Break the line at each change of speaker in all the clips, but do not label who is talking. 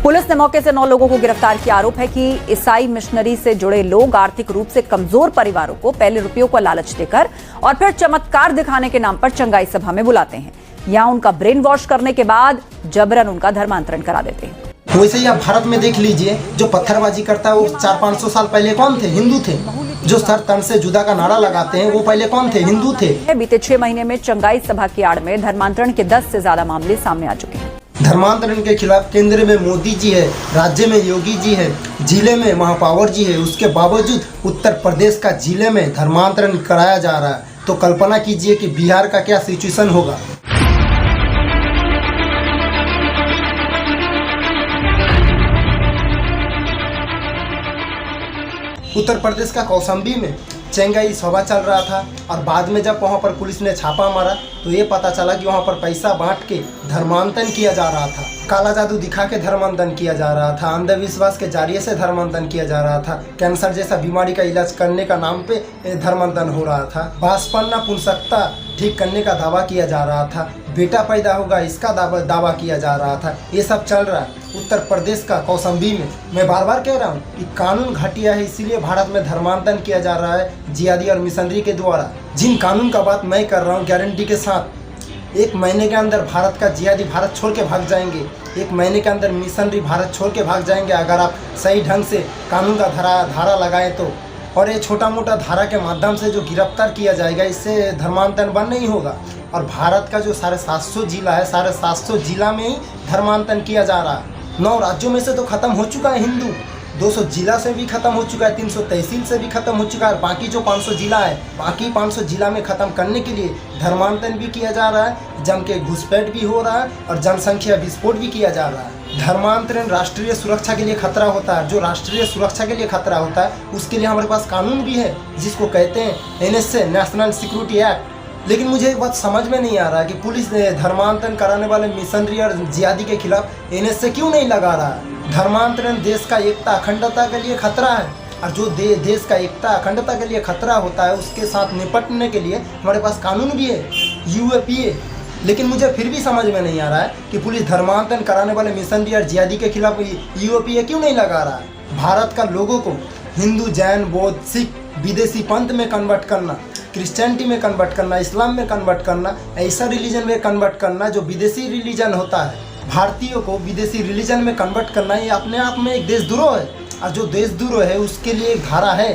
Police ने मौके से 9 लोगों को गिरफ्तार किया। आरोप है कि ईसाई मिशनरी से जुड़े लोग आर्थिक रूप से कमजोर परिवारों को पहले रुपयों का लालच देकर और फिर चमत्कार दिखाने के नाम पर चंगाई सभा में बुलाते हैं। यहां उनका ब्रेन वॉश करने के बाद जबरन उनका धर्मांतरण करा देते हैं।
वैसे ही आप भारत में देख लीजिए, जो पत्थरबाजी करता है वो 400-500 साल पहले कौन थे? हिंदू थे। जो सर तन से जुदा का नारा लगाते हैं वो पहले कौन थे? हिंदू थे।
बीते 6 महीने में चंगाई सभा की आड़ में धर्मांतरण के 10 से ज्यादा मामले सामने आ चुके हैं।
धर्मांतरण के खिलाफ केंद्र में मोदी जी है, राज्य में योगी जी है, जिले में महापावर जी है। उसके बावजूद उत्तर प्रदेश का जिले में धर्मांतरण कराया जा रहा है। तो कल्पना कीजिए कि बिहार का क्या सिचुएशन होगा। उत्तर प्रदेश का कौशाम्बी में चंगाई सभा चल रहा था और बाद में जब वहाँ पर पुलिस ने छापा मारा तो ये पता चला कि वहाँ पर पैसा बांट के धर्मांतरण किया जा रहा था। काला जादू दिखा के धर्मांतरण किया जा रहा था। अंधविश्वास के जरिए से धर्मांतरण किया जा रहा था। कैंसर जैसा बीमारी का इलाज करने का नाम पे धर्मांतरण हो रहा था। बासपन्ना पुंसकता ठीक करने का दावा किया जा रहा था। बेटा पैदा होगा इसका दावा किया जा रहा था। ये सब चल रहा है उत्तर प्रदेश का कौशाम्बी में। मैं बार बार कह रहा हूँ कि कानून घटिया है, इसीलिए भारत में धर्मांतरण किया जा रहा है जिहादी और मिशनरी के द्वारा। जिन कानून का बात मैं कर रहा हूँ, गारंटी के साथ 1 महीने के अंदर भारत का जिहादी भारत छोड़ के भाग जाएंगे। 1 महीने के अंदर मिशनरी भारत छोड़ के भाग जाएंगे अगर आप सही ढंग से कानून का धारा लगाएं तो। और ये छोटा मोटा धारा के माध्यम से जो गिरफ्तार किया जाएगा, इससे धर्मांतरण बंद नहीं होगा। और भारत का जो 750 जिला है, 750 जिला में ही धर्मांतरण किया जा रहा है। 9 राज्यों में से तो खत्म हो चुका है हिंदू, 200 जिला से भी खत्म हो चुका है, 300 तहसील से भी खत्म हो चुका है। बाकी जो 500 जिला है, बाकी 500 जिला में खत्म करने के लिए धर्मांतरण भी किया जा रहा है, जम के घुसपैठ भी हो रहा है और जनसंख्या विस्फोट भी किया जा रहा है। धर्मांतरण राष्ट्रीय सुरक्षा के लिए खतरा होता है। जो राष्ट्रीय सुरक्षा के लिए खतरा होता है उसके लिए हमारे पास कानून भी है, जिसको कहते हैं NSA, नेशनल सिक्योरिटी एक्ट। लेकिन मुझे एक बात समझ में नहीं आ रहा है कि पुलिस ने धर्मांतरण कराने वाले मिशनरी और जिहादी के खिलाफ NSA क्यों नहीं लगा रहा है। धर्मांतरण देश का एकता अखंडता के लिए खतरा है और जो देश का एकता अखंडता के लिए खतरा होता है उसके साथ निपटने के लिए हमारे पास कानून भी है, UAPA। लेकिन मुझे फिर भी समझ में नहीं आ रहा है कि पुलिस धर्मांतरण कराने वाले मिशनरी और जिहादी के खिलाफ UAPA क्यों नहीं लगा रहा है। भारत का लोगों को हिंदू, जैन, बौद्ध, सिख, विदेशी पंथ में कन्वर्ट करना, क्रिश्चियनिटी में कन्वर्ट करना, इस्लाम में कन्वर्ट करना, ऐसा रिलीजन में कन्वर्ट करना जो विदेशी रिलीजन होता है। भारतीयों को विदेशी रिलीजन में कन्वर्ट करना ये अपने आप में एक देशद्रोह है। और जो देशद्रोह है उसके लिए एक धारा है,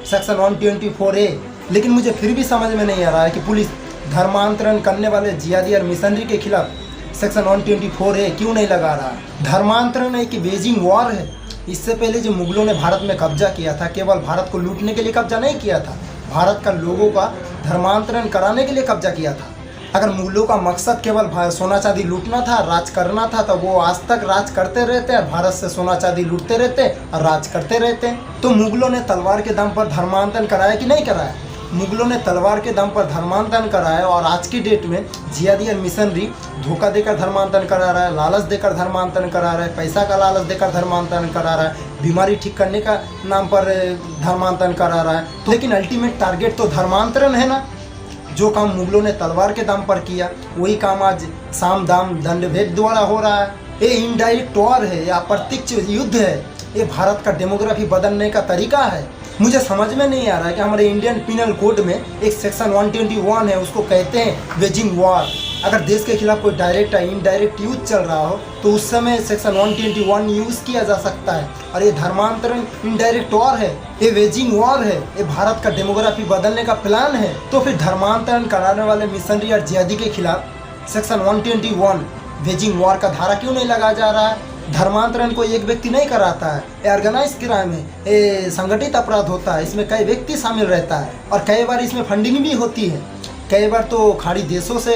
सेक्शन 124A। लेकिन मुझे फिर भी समझ में नहीं आ रहा है कि पुलिस धर्मांतरण करने वाले जिहादी और मिशनरी के खिलाफ सेक्शन 124A क्यों नहीं लगा रहा है। धर्मांतरण एक वेजिंग वॉर है। इससे पहले जो मुगलों ने भारत में कब्जा किया था, केवल भारत को लूटने के लिए कब्जा नहीं किया था, भारत का लोगों का धर्मांतरण कराने के लिए कब्जा किया था। अगर मुगलों का मकसद केवल सोना चांदी लूटना था, राज करना था, तो वो आज तक राज करते रहते और भारत से सोना चांदी लूटते रहते और राज करते रहते। तो मुगलों ने तलवार के दम पर धर्मांतरण कराया कि नहीं कराया? मुगलों ने तलवार के दम पर धर्मांतरण कराया और आज की डेट में जिहादी और मिशनरी धोखा देकर धर्मांतरण करा रहा है, लालच देकर धर्मांतरण करा रहा है, पैसा का लालच देकर धर्मांतरण करा रहा है, बीमारी ठीक करने का नाम पर धर्मांतरण करा रहा है। तो लेकिन अल्टीमेट टारगेट तो धर्मांतरण है ना। जो काम मुगलों ने तलवार के दम पर किया वही काम आज साम दाम दंड भेद द्वारा हो रहा है। ये इनडायरेक्ट वॉर है या अप्रत्यक्ष युद्ध है। ये भारत का डेमोग्राफी बदलने का तरीका है। मुझे समझ में नहीं आ रहा है कि हमारे इंडियन पिनल कोड में एक सेक्शन 121 है, उसको कहते हैं वेजिंग वॉर। अगर देश के खिलाफ कोई डायरेक्ट या इनडायरेक्ट युद्ध चल रहा हो तो उस समय सेक्शन 121 यूज़ किया जा सकता है। और ये धर्मांतरण इनडायरेक्ट वॉर है, ये वेजिंग वॉर है, ये भारत का डेमोग्राफी बदलने का प्लान है। तो फिर धर्मांतरण कराने वाले मिशनरी और जिहादी के खिलाफ सेक्शन 121 वेजिंग वॉर का धारा क्यों नहीं लगाया जा रहा है। धर्मांतरण कोई एक व्यक्ति नहीं कराता है, ये ऑर्गेनाइज क्राइम है, ये संगठित अपराध होता है। इसमें कई व्यक्ति शामिल रहता है और कई बार इसमें फंडिंग भी होती है। कई बार तो खाड़ी देशों से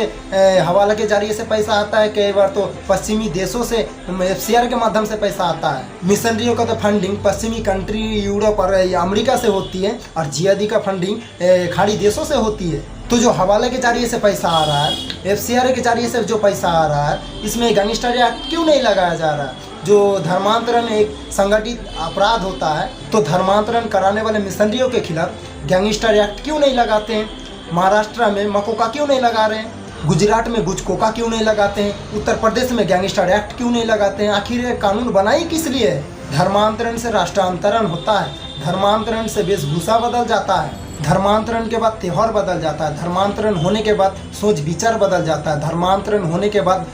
हवाला के जरिए से पैसा आता है, कई बार तो पश्चिमी देशों से FCR के माध्यम से पैसा आता है। मिशनरियों का तो फंडिंग पश्चिमी कंट्री, यूरोप और अमेरिका से होती है और जिहादी का फंडिंग खाड़ी देशों से होती है। तो जो हवाले के जरिए से पैसा आ रहा है, FCR के जरिए से जो पैसा आ रहा है, इसमें गैंगस्टर एक्ट क्यों नहीं लगाया जा रहा है। जो धर्मांतरण एक संगठित अपराध होता है, तो धर्मांतरण कराने वाले मिशनरियों के खिलाफ गैंगस्टर एक्ट क्यों नहीं लगाते हैं। महाराष्ट्र में मकोका क्यों नहीं लगा रहे हैं। गुजरात में गुजकोका क्यों नहीं लगाते हैं? उत्तर प्रदेश में गैंगस्टर एक्ट क्यों नहीं लगाते हैं? आखिर ये कानून बनाई किस लिए है? धर्मांतरण से राष्ट्रांतरण होता है, धर्मांतरण से वेशभूषा बदल जाता है, धर्मांतरण के बाद त्यौहार बदल जाता है, धर्मांतरण होने के बाद सोच विचार बदल जाता है, धर्मांतरण होने के बाद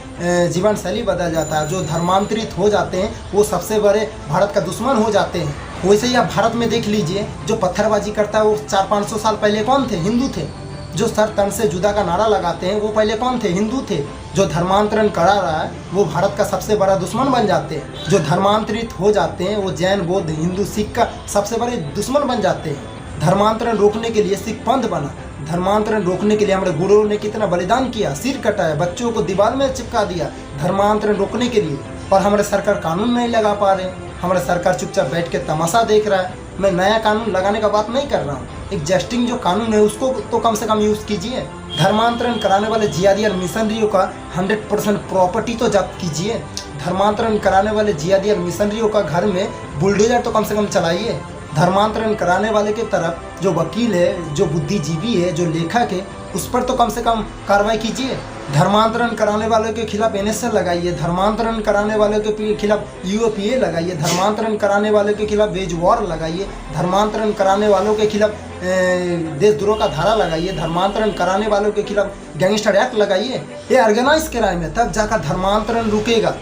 जीवन शैली बदल जाता है। जो धर्मांतरित हो जाते हैं वो सबसे बड़े भारत का दुश्मन हो जाते हैं। वैसे ही आप भारत में देख लीजिए, जो पत्थरबाजी करता है वो 400-500 साल पहले कौन थे? हिंदू थे। जो सर तन से जुदा का नारा लगाते हैं वो पहले कौन थे? हिंदू थे। जो धर्मांतरण करा रहा है वो भारत का सबसे बड़ा दुश्मन बन जाते हैं। जो धर्मांतरित हो जाते हैं वो जैन, बौद्ध, हिंदू, सिख का सबसे बड़े दुश्मन बन जाते हैं। धर्मांतरण रोकने के लिए सिख पंथ बना, धर्मांतरण रोकने के लिए हमारे गुरुओं ने कितना बलिदान किया, सिर कटाया, बच्चों को दीवार में चिपका दिया धर्मांतरण रोकने के लिए। और हमारे सरकार कानून नहीं लगा पा रहे, हमारे सरकार चुपचाप बैठ के तमाशा देख रहा है। मैं नया कानून लगाने का बात नहीं कर रहा हूँ, एग्जिस्टिंग जो कानून है उसको तो कम से कम यूज़ कीजिए। धर्मांतरण कराने वाले जिहादी और मिशनरियों का 100% प्रॉपर्टी तो जब्त कीजिए। धर्मांतरण कराने वाले जिहादी और मिशनरियों का घर में बुलडोजर तो कम से कम चलाइए। धर्मांतरण कराने वाले के तरफ जो वकील है, जो बुद्धिजीवी है, जो लेखक है, उस पर तो कम से कम कार्रवाई कीजिए। धर्मांतरण कराने वालों के खिलाफ NSA लगाइए, धर्मांतरण कराने वालों के खिलाफ UAPA लगाइए, धर्मांतरण कराने वालों के खिलाफ वेज वॉर लगाइए, धर्मांतरण कराने वालों के खिलाफ देशद्रोह का धारा लगाइए, धर्मांतरण कराने वालों के खिलाफ गैंगस्टर एक्ट लगाइए। ये ऑर्गेनाइज क्राइम है, तब जाकर धर्मांतरण रुकेगा।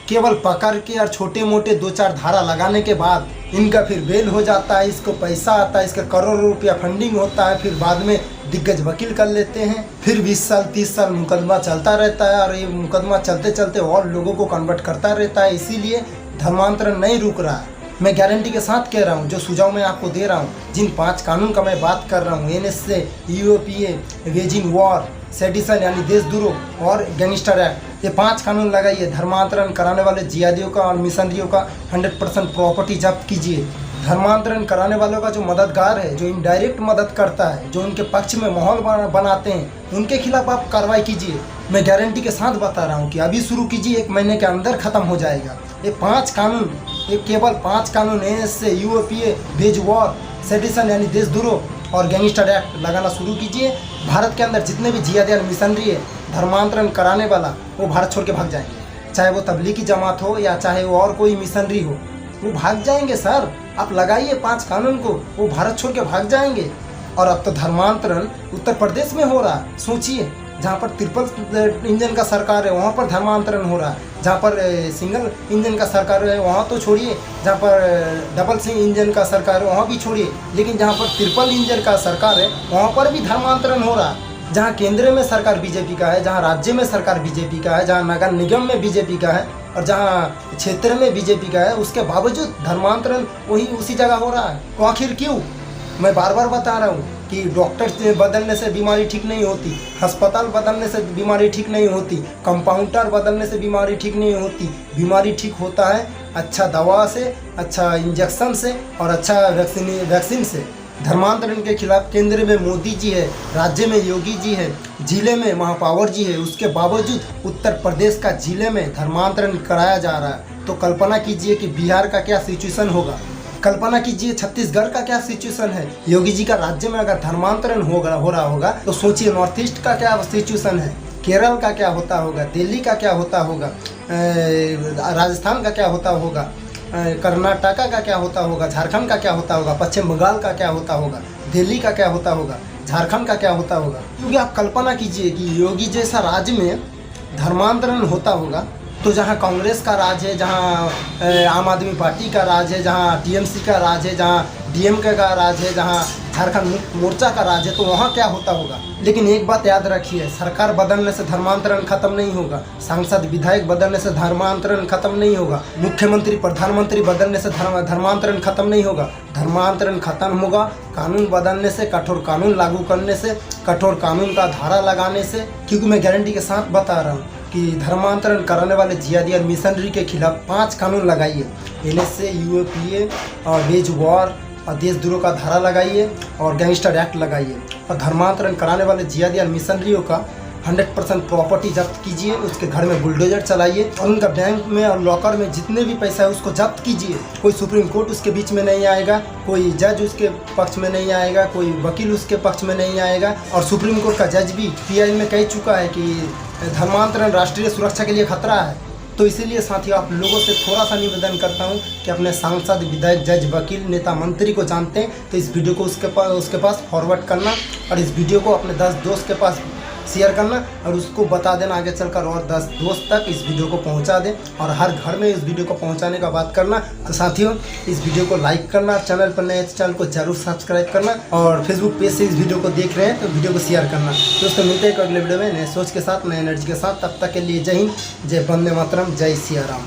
केवल पकड़ के और छोटे मोटे 2-4 धारा लगाने के बाद इनका फिर बेल हो जाता है, इसको पैसा आता है, इसका करोड़ों रुपया फंडिंग होता है, फिर बाद में दिग्गज वकील कर लेते हैं, फिर 20 साल 30 साल मुकदमा चलता रहता है और ये मुकदमा चलते चलते और लोगों को कन्वर्ट करता रहता है। इसीलिए धर्मांतरण नहीं रुक रहा है। मैं गारंटी के साथ कह रहा हूँ, जो सुझाव मैं आपको दे रहा हूँ, जिन 5 कानून का मैं बात कर रहा हूँ, NSA, UAPA, waging war, sedition यानी देशद्रोह और गैंगस्टर एक्ट, ये 5 कानून लगाइए। धर्मांतरण कराने वाले जिहादियों का और मिशनरियों का 100% प्रॉपर्टी जब्त कीजिए। धर्मांतरण कराने वालों का जो मददगार है, जो इनडायरेक्ट मदद करता है, जो उनके पक्ष में माहौल बनाते हैं, उनके खिलाफ आप कार्रवाई कीजिए। मैं गारंटी के साथ बता रहा हूँ कि अभी शुरू कीजिए, 1 महीने के अंदर ख़त्म हो जाएगा। ये 5 कानून, ये केवल 5 कानून NSA, UAPA, veg war, sedition यानी देशद्रोह और गैंगस्टर एक्ट लगाना शुरू कीजिए। भारत के अंदर जितने भी जिहादी और मिशनरी है धर्मांतरण कराने वाला, वो भारत छोड़ के भाग जाएंगे। चाहे वो तबलीगी जमात हो या चाहे वो और कोई मिशनरी हो, वो भाग जाएंगे। सर आप लगाइए 5 कानून को, वो भारत छोड़ के भाग जाएंगे। और अब तो धर्मांतरण उत्तर प्रदेश में हो रहा है। सोचिए, जहाँ पर ट्रिपल इंजन का सरकार है वहाँ पर धर्मांतरण हो रहा है, जहाँ पर सिंगल इंजन का सरकार है वहाँ तो छोड़िए, जहाँ पर डबल इंजन का सरकार है वहाँ भी छोड़िए, लेकिन जहाँ पर ट्रिपल इंजन का सरकार है वहाँ पर भी धर्मांतरण हो रहा है। जहाँ केंद्र में सरकार बीजेपी का है, जहाँ राज्य में सरकार बीजेपी का है, जहाँ नगर निगम में बीजेपी का है और जहाँ क्षेत्र में बीजेपी का है, उसके बावजूद धर्मांतरण वही उसी जगह हो रहा है। तो आखिर क्यों? मैं बार बार बता रहा हूँ कि डॉक्टर बदलने से बीमारी ठीक नहीं होती, अस्पताल बदलने से बीमारी ठीक नहीं होती, कंपाउंडर बदलने से बीमारी ठीक नहीं होती। बीमारी ठीक होता है अच्छा दवा से, अच्छा इंजेक्शन से और अच्छा वैक्सीन से। धर्मांतरण के खिलाफ केंद्र में मोदी जी है, राज्य में योगी जी है, जिले में महापावर जी है, उसके बावजूद उत्तर प्रदेश का जिले में धर्मांतरण कराया जा रहा है। तो कल्पना कीजिए कि बिहार का क्या सिचुएशन होगा, कल्पना कीजिए छत्तीसगढ़ का क्या सिचुएशन है। योगी जी का राज्य में अगर धर्मांतरण हो रहा होगा तो सोचिए नॉर्थ ईस्ट का क्या सिचुएशन है, केरल का क्या होता होगा, दिल्ली का क्या होता होगा, राजस्थान का क्या होता होगा, कर्नाटका का क्या होता होगा, झारखंड का क्या होता होगा, पश्चिम बंगाल का क्या होता होगा, दिल्ली का क्या होता होगा, झारखंड का क्या होता होगा। क्योंकि आप कल्पना कीजिए कि योगी जैसा राज्य में धर्मांतरण होता होगा, तो जहाँ कांग्रेस का राज है, जहाँ आम आदमी पार्टी का राज है, जहाँ TMC का राज है, जहाँ DMK का राज है, जहाँ झारखंड मोर्चा का राज है, तो वहाँ क्या होता होगा। लेकिन एक बात याद रखिए, सरकार बदलने से धर्मांतरण खत्म नहीं होगा, सांसद विधायक बदलने से धर्मांतरण खत्म नहीं होगा, मुख्यमंत्री प्रधानमंत्री बदलने से धर्मांतरण खत्म नहीं होगा। धर्मांतरण खत्म होगा कानून बदलने से, कठोर कानून लागू करने से, कठोर कानून का धारा लगाने से। क्योंकि मैं गारंटी के साथ बता रहा हूँ कि धर्मांतरण कराने वाले जिहादी और मिशनरी के खिलाफ 5 कानून लगाइए, NSA, UAPA और वेज वॉर और देशद्रोह का धारा लगाइए और गैंगस्टर एक्ट लगाइए। और धर्मांतरण कराने वाले जिहादी और मिशनरियों का 100% प्रॉपर्टी जब्त कीजिए, उसके घर में बुलडोजर चलाइए और उनका बैंक में और लॉकर में जितने भी पैसा है उसको जब्त कीजिए। कोई सुप्रीम कोर्ट उसके बीच में नहीं आएगा, कोई जज उसके पक्ष में नहीं आएगा, कोई वकील उसके पक्ष में नहीं आएगा। और सुप्रीम कोर्ट का जज भी पीआई में कह चुका है कि धर्मांतरण राष्ट्रीय सुरक्षा के लिए खतरा है। तो इसीलिए साथियों, आप लोगों से थोड़ा सा निवेदन करता हूं कि अपने सांसद, विधायक, जज, वकील, नेता, मंत्री को जानते हैं तो इस वीडियो को उसके पास फॉरवर्ड करना और इस वीडियो को अपने 10 दोस्त के पास शेयर करना और उसको बता देना आगे चलकर और 10 दोस्त तक इस वीडियो को पहुंचा दें और हर घर में इस वीडियो को पहुंचाने का बात करना। तो साथियों, इस वीडियो को लाइक करना, चैनल पर नए चैनल को जरूर सब्सक्राइब करना और फेसबुक पेज से इस वीडियो को देख रहे हैं तो वीडियो को शेयर करना। दोस्तों, मिलते हैं अगले वीडियो में नए सोच के साथ, नए एनर्जी के साथ। तब तक के लिए जय हिंद, जय वंदे मातरम, जय सिया राम।